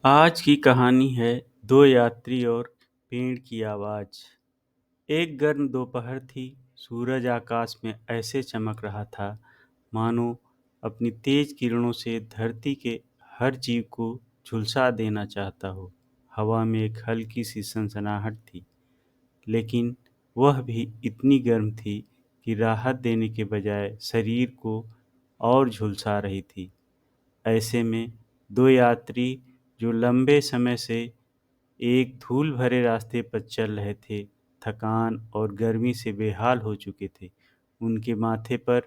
आज की कहानी है दो यात्री और पेड़ की आवाज। एक गर्म दोपहर थी। सूरज आकाश में ऐसे चमक रहा था मानो अपनी तेज किरणों से धरती के हर जीव को झुलसा देना चाहता हो। हवा में एक हल्की सी सनसनाहट थी, लेकिन वह भी इतनी गर्म थी कि राहत देने के बजाय शरीर को और झुलसा रही थी। ऐसे में दो यात्री जो लंबे समय से एक धूल भरे रास्ते पर चल रहे थे, थकान और गर्मी से बेहाल हो चुके थे। उनके माथे पर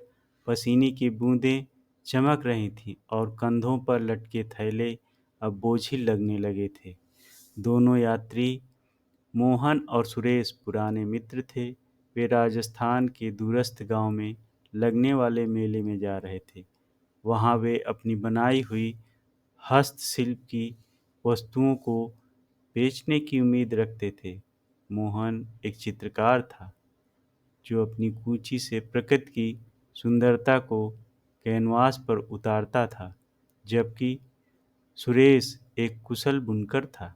पसीने की बूंदें चमक रही थीं और कंधों पर लटके थैले अब बोझिल लगने लगे थे। दोनों यात्री मोहन और सुरेश पुराने मित्र थे। वे राजस्थान के दूरस्थ गांव में लगने वाले मेले में जा रहे थे। वहां वे अपनी बनाई हुई हस्तशिल्प की वस्तुओं को बेचने की उम्मीद रखते थे। मोहन एक चित्रकार था जो अपनी कूंची से प्रकृति की सुंदरता को कैनवास पर उतारता था, जबकि सुरेश एक कुशल बुनकर था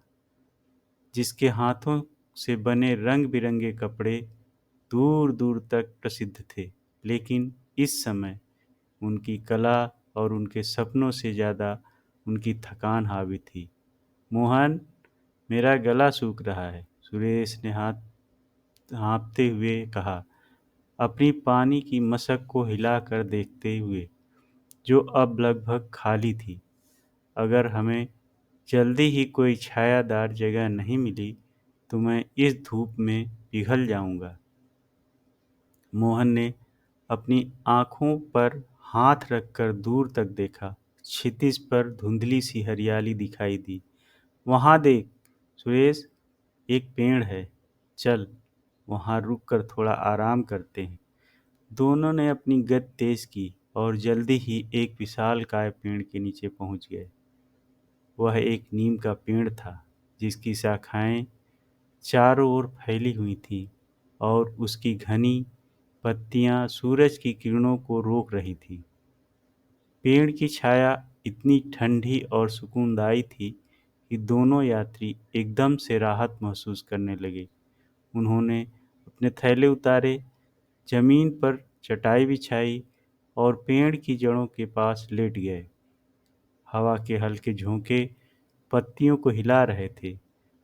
जिसके हाथों से बने रंग बिरंगे कपड़े दूर दूर तक प्रसिद्ध थे। लेकिन इस समय उनकी कला और उनके सपनों से ज़्यादा उनकी थकान हावी थी। मोहन, मेरा गला सूख रहा है, सुरेश ने हाथ हाँफते हुए कहा, अपनी पानी की मशक को हिलाकर देखते हुए जो अब लगभग खाली थी। अगर हमें जल्दी ही कोई छायादार जगह नहीं मिली तो मैं इस धूप में पिघल जाऊंगा। मोहन ने अपनी आंखों पर हाथ रखकर दूर तक देखा। क्षितिज पर धुंधली सी हरियाली दिखाई दी। वहां देख सुरेश, एक पेड़ है, चल वहां रुक कर थोड़ा आराम करते हैं। दोनों ने अपनी गति तेज की और जल्दी ही एक विशालकाय पेड़ के नीचे पहुंच गए। वह एक नीम का पेड़ था जिसकी शाखाएं चारों ओर फैली हुई थीं और उसकी घनी पत्तियां सूरज की किरणों को रोक रही थीं। पेड़ की छाया इतनी ठंडी और सुकूनदायी थी कि दोनों यात्री एकदम से राहत महसूस करने लगे। उन्होंने अपने थैले उतारे, जमीन पर चटाई बिछाई और पेड़ की जड़ों के पास लेट गए। हवा के हल्के झोंके पत्तियों को हिला रहे थे,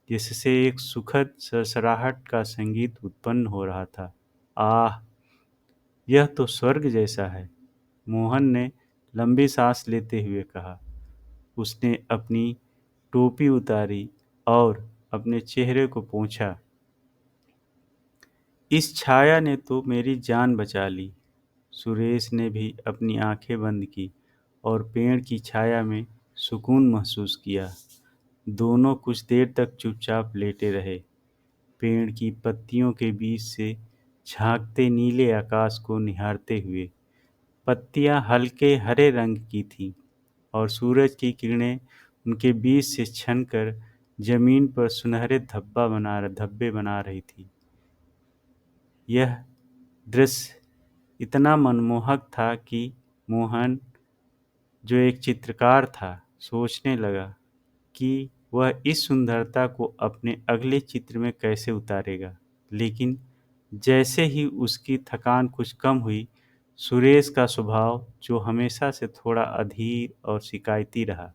जिससे एक सुखद सरसराहट का संगीत उत्पन्न हो रहा था। आह, यह तो स्वर्ग जैसा है, मोहन ने लंबी सांस लेते हुए कहा। उसने अपनी टोपी उतारी और अपने चेहरे को पोंछा। इस छाया ने तो मेरी जान बचा ली। सुरेश ने भी अपनी आंखें बंद की और पेड़ की छाया में सुकून महसूस किया। दोनों कुछ देर तक चुपचाप लेटे रहे, पेड़ की पत्तियों के बीच से झांकते नीले आकाश को निहारते हुए। पत्तियां हल्के हरे रंग की थीं और सूरज की किरणें उनके बीच से छनकर जमीन पर सुनहरे धब्बे बना रही थी। यह दृश्य इतना मनमोहक था कि मोहन, जो एक चित्रकार था, सोचने लगा कि वह इस सुंदरता को अपने अगले चित्र में कैसे उतारेगा। लेकिन जैसे ही उसकी थकान कुछ कम हुई, सुरेश का स्वभाव, जो हमेशा से थोड़ा अधीर और शिकायती रहा,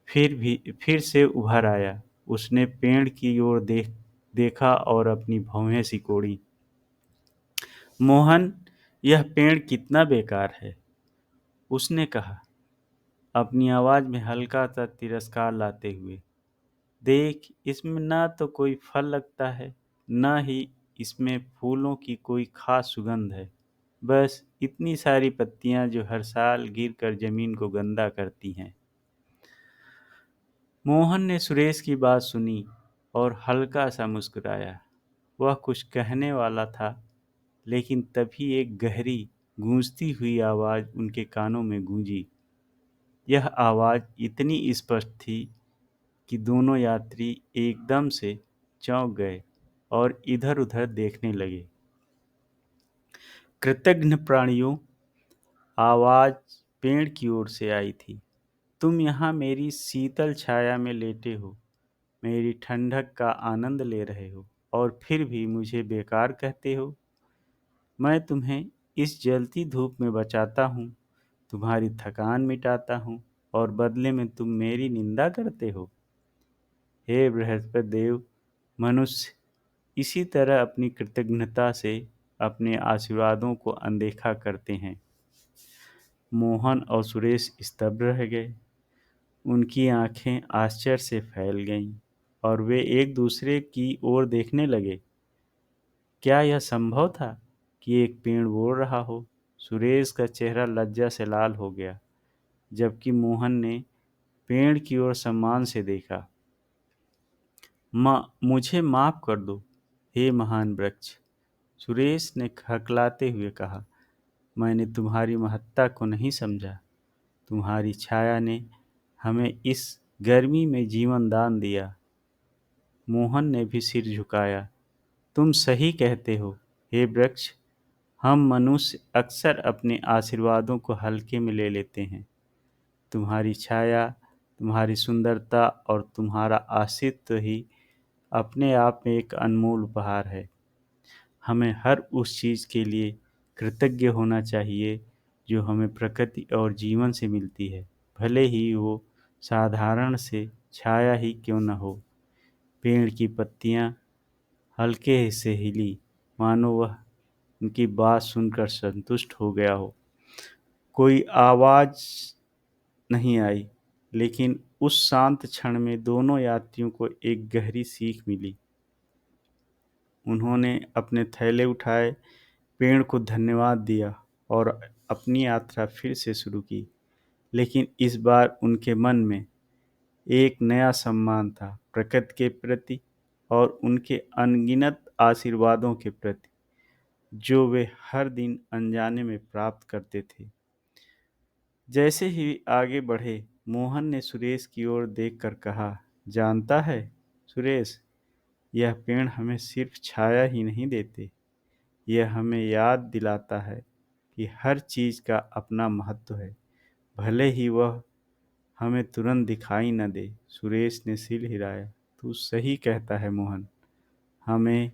फिर से उभर आया। उसने पेड़ की ओर देखा और अपनी भौहें सिकोड़ी। मोहन, यह पेड़ कितना बेकार है, उसने कहा, अपनी आवाज में हल्का सा तिरस्कार लाते हुए। देख, इसमें ना तो कोई फल लगता है, न ही इसमें फूलों की कोई खास सुगंध है। बस इतनी सारी पत्तियां जो हर साल गिरकर जमीन को गंदा करती हैं। मोहन ने सुरेश की बात सुनी और हल्का सा मुस्कुराया। वह कुछ कहने वाला था, लेकिन तभी एक गहरी गूंजती हुई आवाज उनके कानों में गूंजी। यह आवाज इतनी स्पष्ट थी कि दोनों यात्री एकदम से चौंक गए और इधर-उधर देखने लगे। कृतघ्न प्राणियों, आवाज पेड़ की ओर से आई थी। तुम यहाँ मेरी शीतल छाया में लेटे हो, मेरी ठंडक का आनंद ले रहे हो, और फिर भी मुझे बेकार कहते हो। मैं तुम्हें इस जलती धूप में बचाता हूँ, तुम्हारी थकान मिटाता हूँ, और बदले में तुम मेरी निंदा करते हो। हे बृहस्पति देव, मनुष्य इसी तरह अपनी कृतज्ञता से अपने आशीर्वादों को अनदेखा करते हैं। मोहन और सुरेश स्तब्ध रह गए। उनकी आंखें आश्चर्य से फैल गईं और वे एक दूसरे की ओर देखने लगे। क्या यह संभव था कि एक पेड़ बोल रहा हो? सुरेश का चेहरा लज्जा से लाल हो गया, जबकि मोहन ने पेड़ की ओर सम्मान से देखा। मुझे माफ कर दो, हे महान वृक्ष, सुरेश ने खकलाते हुए कहा। मैंने तुम्हारी महत्ता को नहीं समझा। तुम्हारी छाया ने हमें इस गर्मी में जीवन दान दिया। मोहन ने भी सिर झुकाया। तुम सही कहते हो, हे वृक्ष, हम मनुष्य अक्सर अपने आशीर्वादों को हल्के में ले लेते हैं। तुम्हारी छाया, तुम्हारी सुंदरता और तुम्हारा अस्तित्व ही अपने आप में एक अनमोल उपहार है। हमें हर उस चीज़ के लिए कृतज्ञ होना चाहिए जो हमें प्रकृति और जीवन से मिलती है, भले ही वो साधारण से छाया ही क्यों न हो। पेड़ की पत्तियां हल्के से हिली, मानो वह उनकी बात सुनकर संतुष्ट हो गया हो। कोई आवाज़ नहीं आई, लेकिन उस शांत क्षण में दोनों यात्रियों को एक गहरी सीख मिली। उन्होंने अपने थैले उठाए, पेड़ को धन्यवाद दिया और अपनी यात्रा फिर से शुरू की। लेकिन इस बार उनके मन में एक नया सम्मान था, प्रकृति के प्रति और उनके अनगिनत आशीर्वादों के प्रति, जो वे हर दिन अनजाने में प्राप्त करते थे। जैसे ही आगे बढ़े, मोहन ने सुरेश की ओर देखकर कहा, जानता है सुरेश, यह पेड़ हमें सिर्फ छाया ही नहीं देते, यह हमें याद दिलाता है कि हर चीज़ का अपना महत्व है, भले ही वह हमें तुरंत दिखाई न दे। सुरेश ने सिर हिलाया। तू सही कहता है मोहन, हमें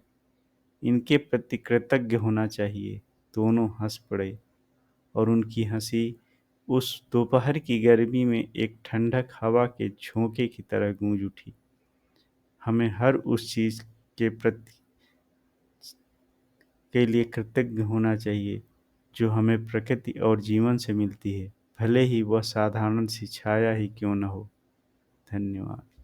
इनके प्रति कृतज्ञ होना चाहिए। दोनों हंस पड़े और उनकी हंसी उस दोपहर की गर्मी में एक ठंडक हवा के झोंके की तरह गूंज उठी। हमें हर उस चीज़ के प्रति के लिए कृतज्ञ होना चाहिए जो हमें प्रकृति और जीवन से मिलती है, भले ही वह साधारण सी छाया ही क्यों न हो। धन्यवाद।